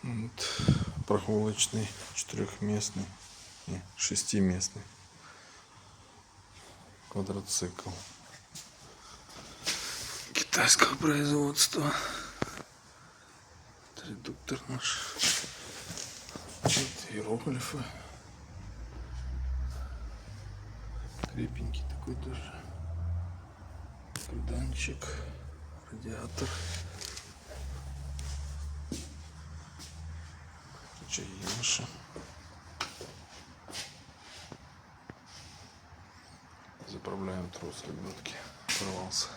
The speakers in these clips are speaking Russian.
Вот прогулочный четырехместный, не, шестиместный квадроцикл китайского производства. Редуктор наш. Вот иероглифы. Крепенький такой тоже. Карданчик, радиатор. Рычаги наши. Заправляем трос, ребятки. Порвался.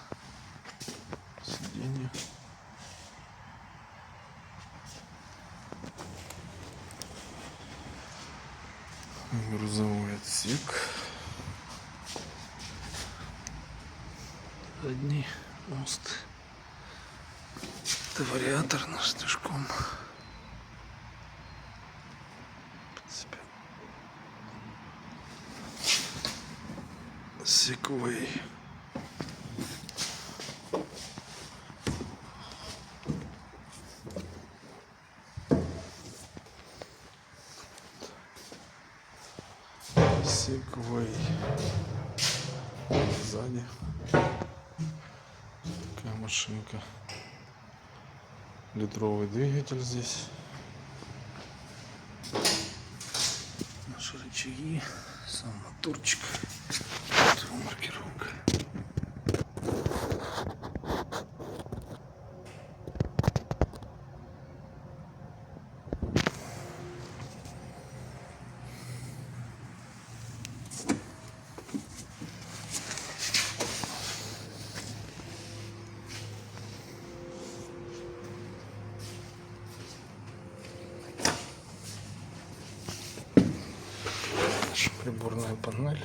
Сиденье. Грузовой отсек. Задний мост. Это вариатор наш с движком. Segway. Segway. Сзади такая машинка. Литровый двигатель здесь. Наши рычаги. Сам моторчик. Маркировка. Наша приборная панель.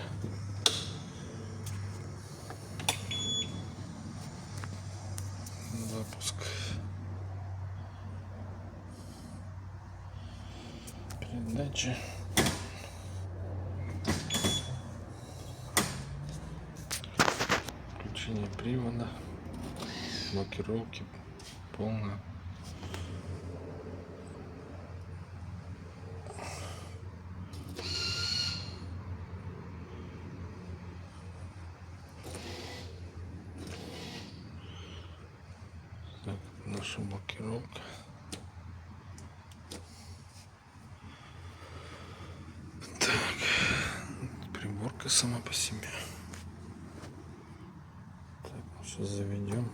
Запуск. Передачи. Включение привода. Блокировки. Полная. Так, наша блокировка. Так, приборка сама по себе. Так, сейчас заведем.